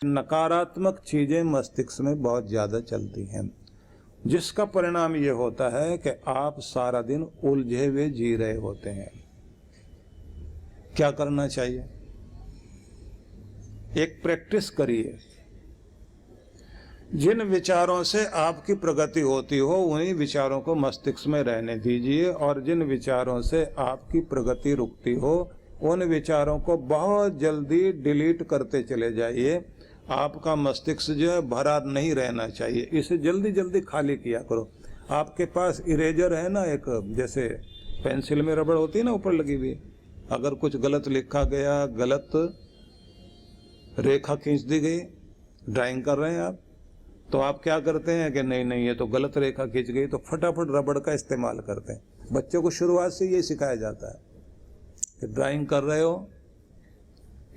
नकारात्मक चीजें मस्तिष्क में बहुत ज्यादा चलती हैं, जिसका परिणाम ये होता है कि आप सारा दिन उलझे हुए जी रहे होते हैं। क्या करना चाहिए? एक प्रैक्टिस करिए। जिन विचारों से आपकी प्रगति होती हो उन्हीं विचारों को मस्तिष्क में रहने दीजिए, और जिन विचारों से आपकी प्रगति रुकती हो उन विचारों को बहुत जल्दी डिलीट करते चले जाइए। आपका मस्तिष्क जो है भरा नहीं रहना चाहिए, इसे जल्दी जल्दी खाली किया करो। आपके पास इरेजर है ना, एक जैसे पेंसिल में रबड़ होती है ना ऊपर लगी हुई, अगर कुछ गलत लिखा गया, गलत रेखा खींच दी गई, ड्राइंग कर रहे हैं आप, तो आप क्या करते हैं कि नहीं नहीं ये तो गलत रेखा खींच गई, तो फटाफट रबड़ का इस्तेमाल करते हैं। बच्चों को शुरुआत से ये सिखाया जाता है कि ड्राइंग कर रहे हो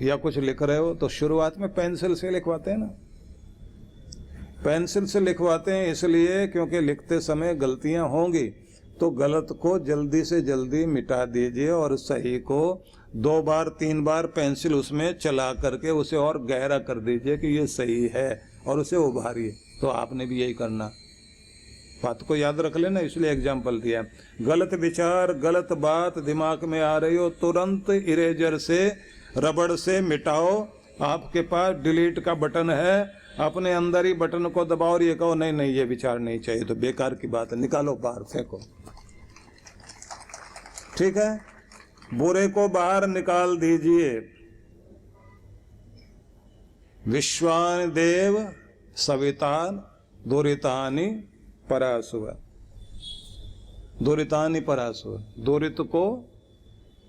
या कुछ लिख रहे हो तो शुरुआत में पेंसिल से लिखवाते हैं ना। पेंसिल से लिखवाते हैं इसलिए क्योंकि लिखते समय गलतियां होंगी, तो गलत को जल्दी से जल्दी मिटा दीजिए और सही को 2 बार 3 बार पेंसिल उसमें चला करके उसे और गहरा कर दीजिए कि ये सही है, और उसे उभारिए। तो आपने भी यही करना। बात को याद रख लेना, इसलिए एग्जाम्पल दिया। गलत विचार, गलत बात दिमाग में आ रही हो, तुरंत इरेजर से, रबड़ से मिटाओ। आपके पास डिलीट का बटन है, अपने अंदर ही बटन को दबाओ और ये कहो नहीं नहीं ये विचार नहीं चाहिए, तो बेकार की बात है, निकालो बाहर फेंको। ठीक है, बुरे को बाहर निकाल दीजिए। विश्वान देव सवितान दुरितानि परासुव। दुरितानि परासुव, दुरित को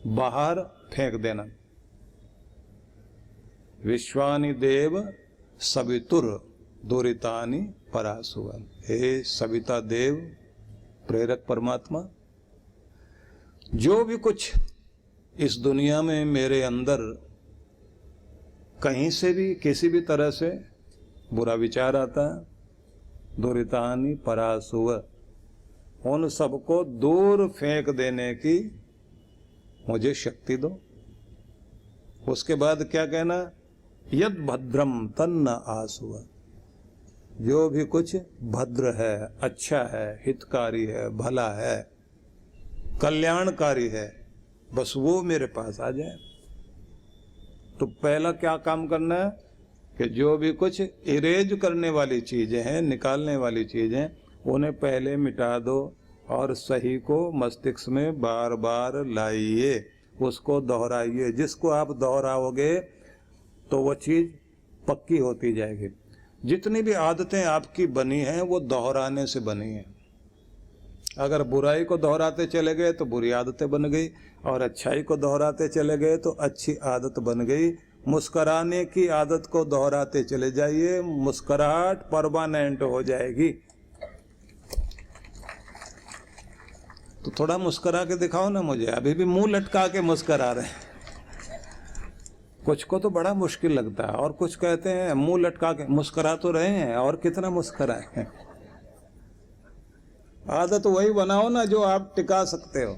बाहर फेंक देना। विश्वानि देव सवितुर दुरितानि परासुव। हे सविता देव, प्रेरक परमात्मा, जो भी कुछ इस दुनिया में मेरे अंदर कहीं से भी किसी भी तरह से बुरा विचार आता है, दुरितानि परासुव, उन सबको दूर फेंक देने की मुझे शक्ति दो। उसके बाद क्या कहना? यद भद्रम तन्न आसुव। जो भी कुछ भद्र है, अच्छा है, हितकारी है, भला है, कल्याणकारी है, बस वो मेरे पास आ जाए। तो पहला क्या काम करना है कि जो भी कुछ इरेज करने वाली चीजें हैं, निकालने वाली चीजें, उन्हें पहले मिटा दो और सही को मस्तिष्क में बार बार लाइए, उसको दोहराइए। जिसको आप दोहराओगे तो वो चीज पक्की होती जाएगी। जितनी भी आदतें आपकी बनी हैं वो दोहराने से बनी हैं। अगर बुराई को दोहराते चले गए तो बुरी आदतें बन गई, और अच्छाई को दोहराते चले गए तो अच्छी आदत बन गई। मुस्कुराने की आदत को दोहराते चले जाइए, मुस्कुराहट परमानेंट हो जाएगी। तो थोड़ा मुस्कुरा के दिखाओ ना मुझे, अभी भी मुंह लटका के मुस्कुरा रहे हैं। कुछ को तो बड़ा मुश्किल लगता है, और कुछ कहते हैं मुंह लटका के मुस्कुरा तो रहे हैं, और कितना मुस्कुराए। आदत वही बनाओ ना जो आप टिका सकते हो।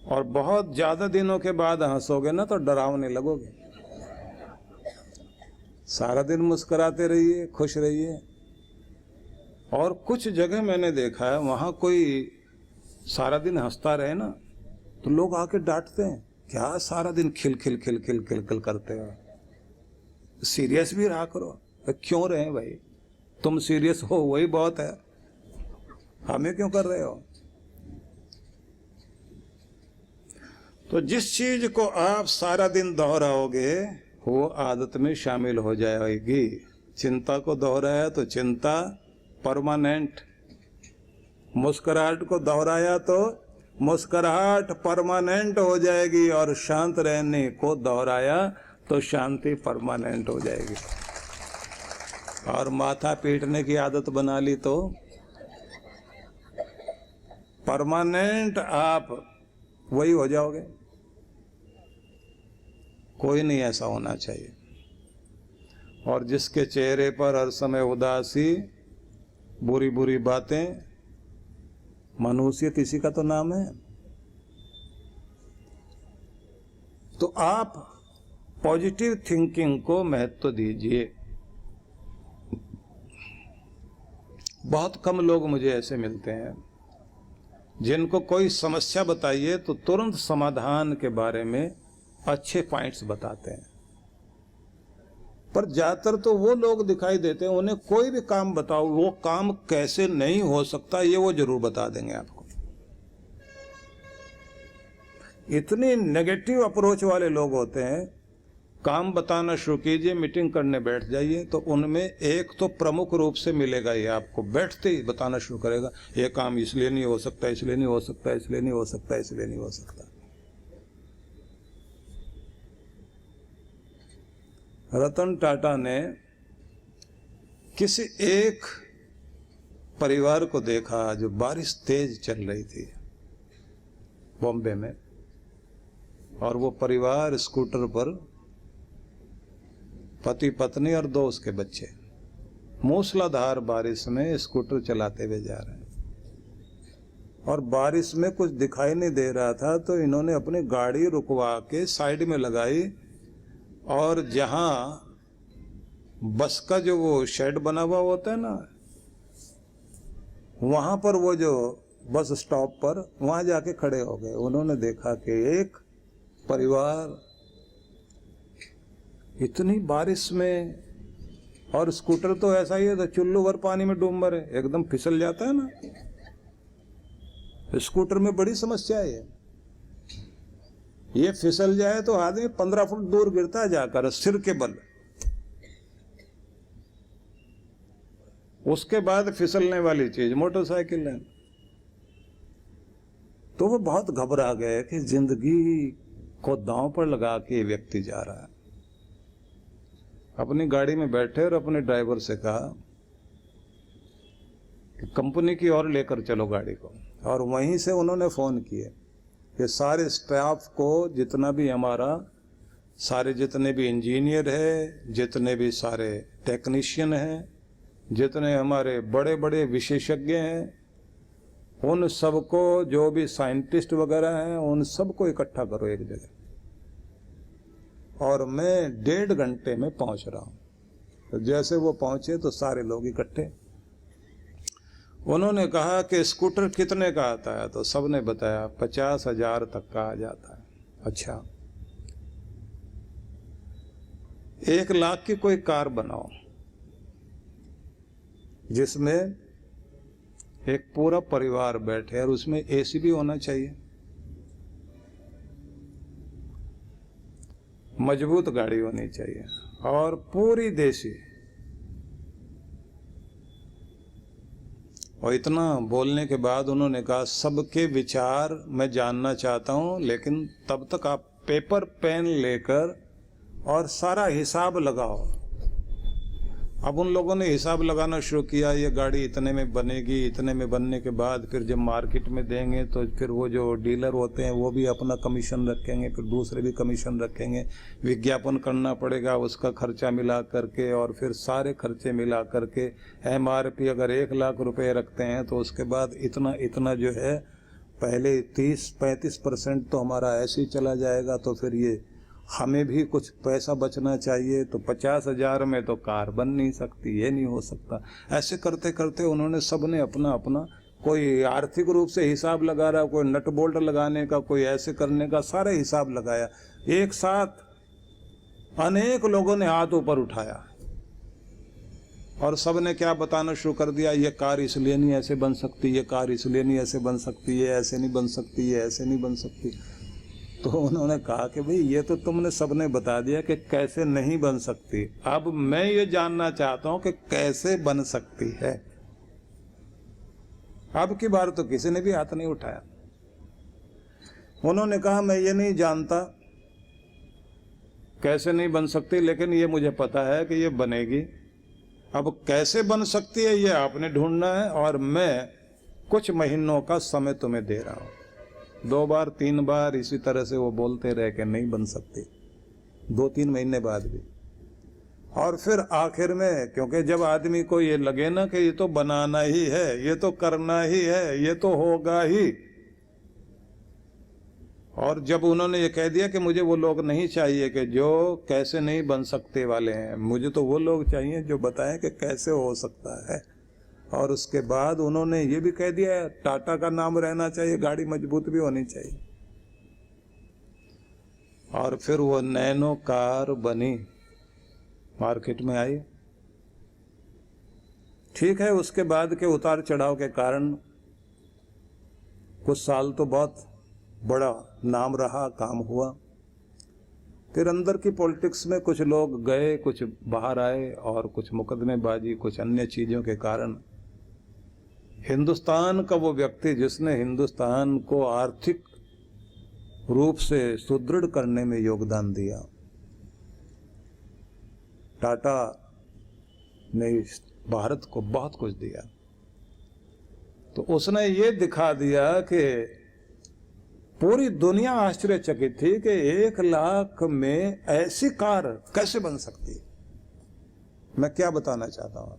और बहुत ज्यादा दिनों के बाद हंसोगे ना तो डरावने लगोगे। सारा दिन मुस्कुराते रहिए, खुश रहिए। और कुछ जगह मैंने देखा है वहां कोई सारा दिन हंसता रहे ना तो लोग आके डांटते हैं, क्या सारा दिन खिल खिल खिल खिल खिल खिल करते हो, सीरियस भी रहा करो। क्यों रहे भाई, तुम सीरियस हो वही बहुत है, हमें क्यों कर रहे हो। तो जिस चीज को आप सारा दिन दोहराओगे वो आदत में शामिल हो जाएगी। चिंता को दोहराया तो चिंता परमानेंट, मुस्कुराहट को दोहराया तो मुस्कुराहट परमानेंट हो जाएगी, और शांत रहने को दोहराया तो शांति परमानेंट हो जाएगी। और माथा पीटने की आदत बना ली तो परमानेंट आप वही हो जाओगे। कोई नहीं ऐसा होना चाहिए। और जिसके चेहरे पर हर समय उदासी, बुरी बुरी बातें, मनुष्यत इसी का तो नाम है। तो आप पॉजिटिव थिंकिंग को महत्व दीजिए। बहुत कम लोग मुझे ऐसे मिलते हैं जिनको कोई समस्या बताइए तो तुरंत समाधान के बारे में अच्छे पॉइंट्स बताते हैं, पर ज्यादातर तो वो लोग दिखाई देते हैं उन्हें कोई भी काम बताओ, वो काम कैसे नहीं हो सकता ये वो जरूर बता देंगे आपको। इतनी नेगेटिव अप्रोच वाले लोग होते हैं। काम बताना शुरू कीजिए, मीटिंग करने बैठ जाइए तो उनमें एक तो प्रमुख रूप से मिलेगा, ये आपको बैठते ही बताना शुरू करेगा, ये काम इसलिए नहीं हो सकता, इसलिए नहीं हो सकता, इसलिए नहीं हो सकता, इसलिए नहीं हो सकता। रतन टाटा ने किसी एक परिवार को देखा जो बारिश तेज चल रही थी बॉम्बे में, और वो परिवार स्कूटर पर, पति पत्नी और 2 उसके बच्चे, मूसलाधार बारिश में स्कूटर चलाते हुए जा रहे हैं, और बारिश में कुछ दिखाई नहीं दे रहा था तो इन्होंने अपनी गाड़ी रुकवा के साइड में लगाई, और जहां बस का जो वो शेड बना हुआ होता है ना, वहां पर वो जो बस स्टॉप पर वहां जाके खड़े हो गए। उन्होंने देखा कि एक परिवार इतनी बारिश में, और स्कूटर तो ऐसा ही है तो चुल्लू भर पानी में डूब मरे, एकदम फिसल जाता है ना। स्कूटर में बड़ी समस्या है, ये फिसल जाए तो आदमी 15 फुट दूर गिरता है जाकर सिर के बल। उसके बाद फिसलने वाली चीज मोटरसाइकिल है। तो वो बहुत घबरा गए कि जिंदगी को दांव पर लगा के व्यक्ति जा रहा है। अपनी गाड़ी में बैठे और अपने ड्राइवर से कहा कि कंपनी की ओर लेकर चलो गाड़ी को, और वहीं से उन्होंने फोन किए कि सारे स्टाफ को, जितना भी हमारा, सारे जितने भी इंजीनियर है, जितने भी सारे टेक्नीशियन हैं, जितने हमारे बड़े बड़े विशेषज्ञ हैं, उन सबको, जो भी साइंटिस्ट वगैरह हैं, उन सबको इकट्ठा करो एक जगह, और मैं 1.5 घंटे में पहुंच रहा हूं। तो जैसे वो पहुंचे तो सारे लोग इकट्ठे। उन्होंने कहा कि स्कूटर कितने का आता है, तो सबने बताया 50,000 तक का आ जाता है। अच्छा, 1 लाख की कोई कार बनाओ जिसमें एक पूरा परिवार बैठे और उसमें एसी भी होना चाहिए, मजबूत गाड़ी होनी चाहिए, और पूरी देसी। और इतना बोलने के बाद उन्होंने कहा, सबके विचार मैं जानना चाहता हूं, लेकिन तब तक आप पेपर पेन लेकर और सारा हिसाब लगाओ। अब उन लोगों ने हिसाब लगाना शुरू किया, ये गाड़ी इतने में बनेगी, इतने में बनने के बाद फिर जब मार्केट में देंगे तो फिर वो जो डीलर होते हैं वो भी अपना कमीशन रखेंगे, फिर दूसरे भी कमीशन रखेंगे, विज्ञापन करना पड़ेगा उसका खर्चा मिला करके, और फिर सारे खर्चे मिला करके MRP अगर 1 लाख रुपए रखते हैं तो उसके बाद इतना इतना जो है, पहले 30-35% तो हमारा ऐसे ही चला जाएगा, तो फिर ये हमें भी कुछ पैसा बचना चाहिए, तो 50,000 में तो कार बन नहीं सकती, ये नहीं हो सकता। ऐसे करते करते उन्होंने सबने अपना अपना, कोई आर्थिक रूप से हिसाब लगा रहा, कोई नट बोल्ट लगाने का, कोई ऐसे करने का, सारे हिसाब लगाया। एक साथ अनेक लोगों ने हाथ ऊपर उठाया और सबने क्या बताना शुरू कर दिया, ये कार इसलिए नहीं ऐसे बन सकती, ये कार इसलिए नहीं ऐसे बन सकती, ये ऐसे नहीं बन सकती, ये ऐसे नहीं बन सकती। तो उन्होंने कहा कि भाई ये तो तुमने सबने बता दिया कि कैसे नहीं बन सकती, अब मैं ये जानना चाहता हूं कि कैसे बन सकती है। अब की बार तो किसी ने भी हाथ नहीं उठाया। उन्होंने कहा, मैं ये नहीं जानता कैसे नहीं बन सकती, लेकिन ये मुझे पता है कि ये बनेगी। अब कैसे बन सकती है ये आपने ढूंढना है, और मैं कुछ महीनों का समय तुम्हें दे रहा हूं। 2 बार 3 बार इसी तरह से वो बोलते रहे कि नहीं बन सकती, 2-3 महीने बाद भी। और फिर आखिर में, क्योंकि जब आदमी को ये लगे ना कि ये तो बनाना ही है, ये तो करना ही है, ये तो होगा ही, और जब उन्होंने ये कह दिया कि मुझे वो लोग नहीं चाहिए कि जो कैसे नहीं बन सकते वाले हैं, मुझे तो वो लोग चाहिए जो बताएं कि कैसे हो सकता है। और उसके बाद उन्होंने ये भी कह दिया टाटा का नाम रहना चाहिए, गाड़ी मजबूत भी होनी चाहिए। और फिर वो नैनो कार बनी, मार्केट में आई। ठीक है, उसके बाद के उतार चढ़ाव के कारण कुछ साल तो बहुत बड़ा नाम रहा, काम हुआ। फिर अंदर की पॉलिटिक्स में कुछ लोग गए, कुछ बाहर आए, और कुछ मुकदमेबाजी, कुछ अन्य चीज़ों के कारण हिंदुस्तान का वो व्यक्ति जिसने हिंदुस्तान को आर्थिक रूप से सुदृढ़ करने में योगदान दिया, टाटा ने भारत को बहुत कुछ दिया, तो उसने ये दिखा दिया कि पूरी दुनिया आश्चर्यचकित थी कि 1 लाख में ऐसी कार कैसे बन सकती है। मैं क्या बताना चाहता हूं,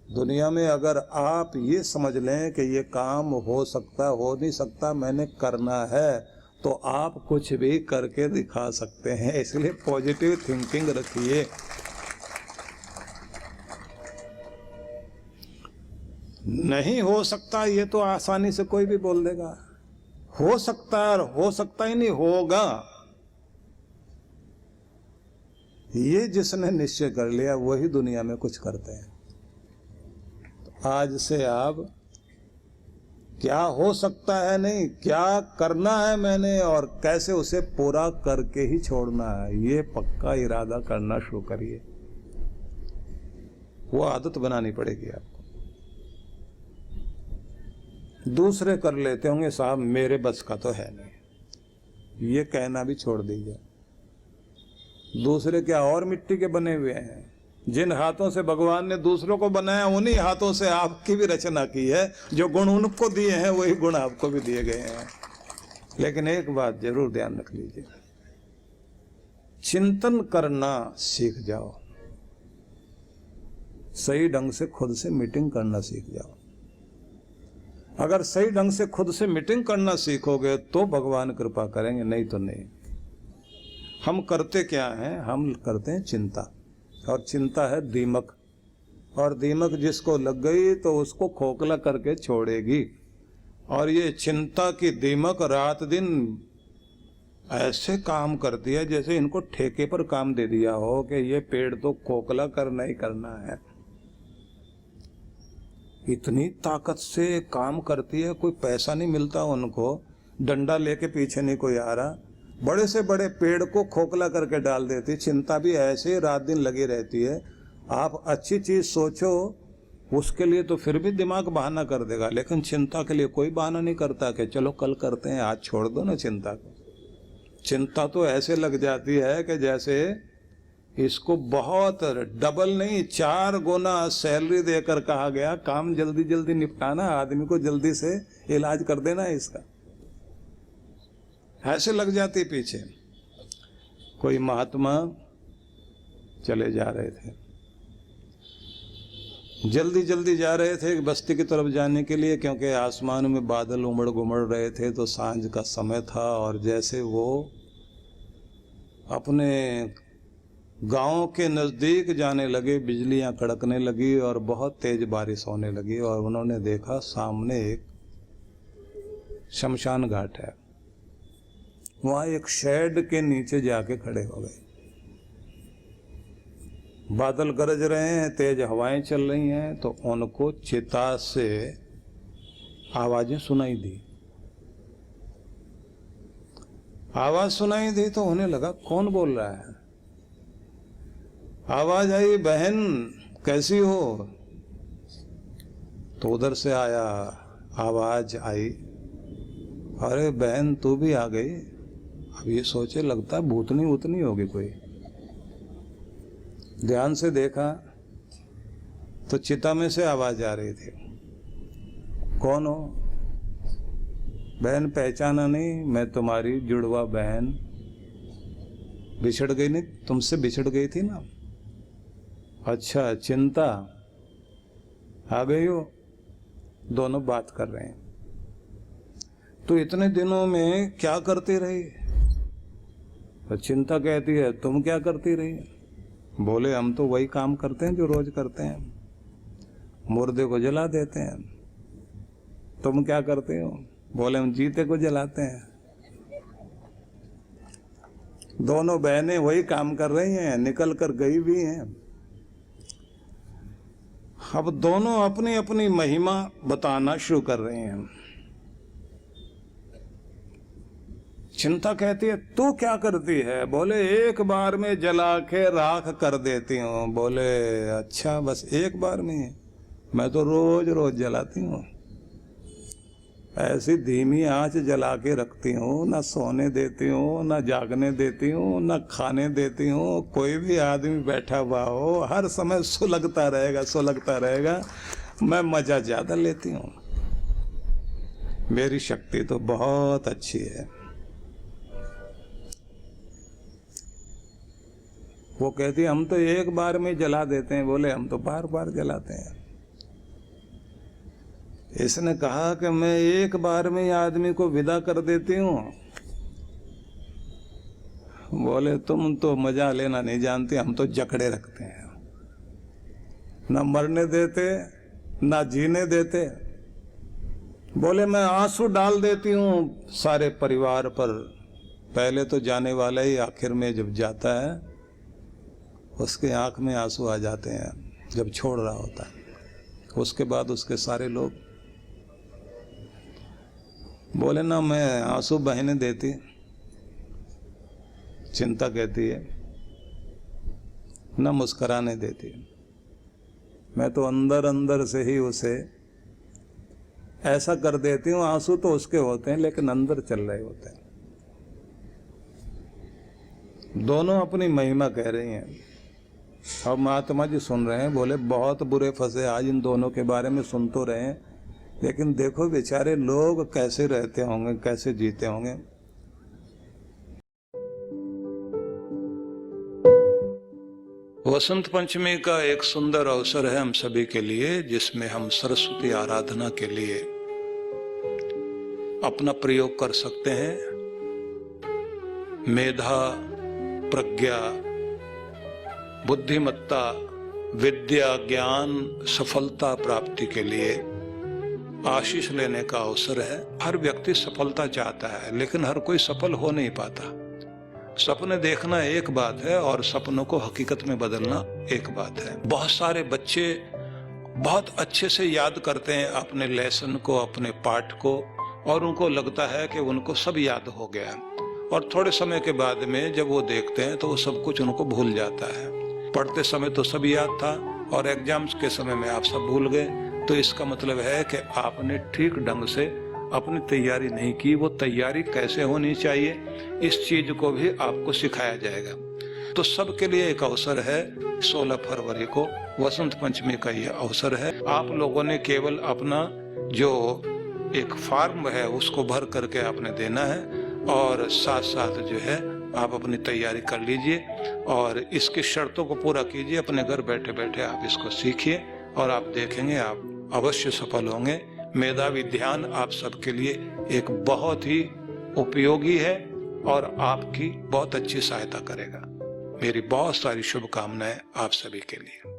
दुनिया में अगर आप ये समझ लें कि ये काम हो सकता, हो नहीं सकता, मैंने करना है, तो आप कुछ भी करके दिखा सकते हैं। इसलिए पॉजिटिव थिंकिंग रखिए। नहीं हो सकता ये तो आसानी से कोई भी बोल देगा, हो सकता है, और हो सकता ही नहीं, होगा। ये जिसने निश्चय कर लिया वही दुनिया में कुछ करते हैं। तो आज से आप क्या हो सकता है नहीं, क्या करना है मैंने और कैसे उसे पूरा करके ही छोड़ना है, ये पक्का इरादा करना शुरू करिए। वो आदत बनानी पड़ेगी आपको। दूसरे कर लेते होंगे साहब, मेरे बस का तो है नहीं, ये कहना भी छोड़ दीजिए। दूसरे क्या और मिट्टी के बने हुए हैं? जिन हाथों से भगवान ने दूसरों को बनाया उन्हीं हाथों से आपकी भी रचना की है। जो गुण उनको दिए हैं वही गुण आपको भी दिए गए हैं। लेकिन एक बात जरूर ध्यान रख लीजिए, चिंतन करना सीख जाओ, सही ढंग से खुद से मीटिंग करना सीख जाओ। अगर सही ढंग से खुद से मीटिंग करना सीखोगे तो भगवान कृपा करेंगे, नहीं तो नहीं। हम करते क्या हैं? हम करते हैं चिंता, और चिंता है दीमक, और दीमक जिसको लग गई तो उसको खोखला करके छोड़ेगी। और ये चिंता की दीमक रात दिन ऐसे काम करती है जैसे इनको ठेके पर काम दे दिया हो कि ये पेड़ तो खोखला करना ही करना है। इतनी ताकत से काम करती है, कोई पैसा नहीं मिलता उनको, डंडा लेके पीछे नहीं कोई आ रहा, बड़े से बड़े पेड़ को खोखला करके डाल देती। चिंता भी ऐसे रात दिन लगी रहती है। आप अच्छी चीज सोचो उसके लिए तो फिर भी दिमाग बहाना कर देगा, लेकिन चिंता के लिए कोई बहाना नहीं करता कि चलो कल करते हैं, आज छोड़ दो ना चिंता को। चिंता तो ऐसे लग जाती है कि जैसे इसको बहुत डबल नहीं 4 गुना सैलरी देकर कहा गया काम जल्दी जल्दी निपटाना, आदमी को जल्दी से इलाज कर देना है इसका। ऐसे लग जाती पीछे। कोई महात्मा चले जा रहे थे, जल्दी जल्दी जा रहे थे बस्ती की तरफ जाने के लिए, क्योंकि आसमान में बादल उमड़ घुमड़ रहे थे, तो सांझ का समय था। और जैसे वो अपने गांव के नज़दीक जाने लगे, बिजलियां कड़कने लगी और बहुत तेज बारिश होने लगी, और उन्होंने देखा सामने एक शमशान घाट है। वहां एक शेड के नीचे जाके खड़े हो गए। बादल गरज रहे हैं, तेज हवाएं चल रही हैं, तो उनको चिता से आवाजें सुनाई दी। आवाज सुनाई दी तो उन्हें लगा कौन बोल रहा है। आवाज आई, बहन कैसी हो? तो उधर से आया आवाज आई, अरे बहन तू भी आ गई। अब ये सोचे लगता है भूतनी उतनी होगी कोई। ध्यान से देखा तो चिता में से आवाज आ रही थी, कौन हो? बहन पहचाना नहीं? मैं तुम्हारी जुड़वा बहन, बिछड़ गई नहीं, तुमसे बिछड़ गई थी ना। अच्छा चिंता आ गई हो? दोनों बात कर रहे हैं। तो इतने दिनों में क्या करती रही? तो चिंता कहती है तुम क्या करती रही? बोले हम तो वही काम करते हैं जो रोज करते हैं, मुर्दे को जला देते हैं। तुम क्या करते हो? बोले हम जीते को जलाते हैं। दोनों बहनें वही काम कर रही हैं, निकल कर गई भी हैं। अब दोनों अपनी अपनी महिमा बताना शुरू कर रहे हैं। चिंता कहती है तू क्या करती है? बोले एक बार में जला के राख कर देती हूँ। बोले अच्छा बस एक बार में? मैं तो रोज रोज जलाती हूँ। ऐसी धीमी आंच जला के रखती हूँ, ना सोने देती हूँ, ना जागने देती हूँ, ना खाने देती हूँ। कोई भी आदमी बैठा हुआ हो हर समय सुलगता रहेगा। मैं मजा ज्यादा लेती हूँ। मेरी शक्ति तो बहुत अच्छी है। वो कहती हम तो एक बार में जला देते हैं। बोले हम तो बार बार जलाते हैं। इसने कहा कि मैं एक बार में आदमी को विदा कर देती हूँ। बोले तुम तो मजा लेना नहीं जानते, हम तो जकड़े रखते हैं, ना मरने देते ना जीने देते। बोले मैं आंसू डाल देती हूँ सारे परिवार पर। पहले तो जाने वाला ही आखिर में जब जाता है उसके आंख में आंसू आ जाते हैं जब छोड़ रहा होता है। उसके बाद उसके सारे लोग। बोले ना मैं आंसू बहने देती। चिंता कहती है ना मुस्कुराने देती। मैं तो अंदर अंदर से ही उसे ऐसा कर देती हूँ। आंसू तो उसके होते हैं लेकिन अंदर चल रहे होते हैं। दोनों अपनी महिमा कह रही हैं। अब महात्मा जी सुन रहे हैं। बोले बहुत बुरे फंसे आज इन दोनों के बारे में सुन तो रहे हैं, लेकिन देखो बेचारे लोग कैसे रहते होंगे, कैसे जीते होंगे। वसंत पंचमी का एक सुंदर अवसर है हम सभी के लिए, जिसमें हम सरस्वती आराधना के लिए अपना प्रयोग कर सकते हैं। मेधा, प्रज्ञा, बुद्धिमत्ता, विद्या, ज्ञान, सफलता प्राप्ति के लिए आशीष लेने का अवसर है। हर व्यक्ति सफलता चाहता है, लेकिन हर कोई सफल हो नहीं पाता। सपने देखना एक बात है और सपनों को हकीकत में बदलना एक बात है। बहुत सारे बच्चे बहुत अच्छे से याद करते हैं अपने लेसन को, अपने पाठ को, और उनको लगता है कि उनको सब याद हो गया, और थोड़े समय के बाद में जब वो देखते हैं तो वो सब कुछ उनको भूल जाता है। पढ़ते समय तो सब याद था और एग्जाम्स के समय में आप सब भूल गए। तो इसका मतलब है कि आपने ठीक ढंग से अपनी तैयारी नहीं की। वो तैयारी कैसे होनी चाहिए इस चीज को भी आपको सिखाया जाएगा। तो सबके लिए एक अवसर है। 16 फरवरी को वसंत पंचमी का यह अवसर है। आप लोगों ने केवल अपना जो एक फॉर्म है उसको भर करके आपने देना है, और साथ साथ जो है आप अपनी तैयारी कर लीजिए और इसकी शर्तों को पूरा कीजिए। अपने घर बैठे बैठे आप इसको सीखिए और आप देखेंगे आप अवश्य सफल होंगे। मेधावी ध्यान आप सबके लिए एक बहुत ही उपयोगी है और आपकी बहुत अच्छी सहायता करेगा। मेरी बहुत सारी शुभकामनाएं आप सभी के लिए।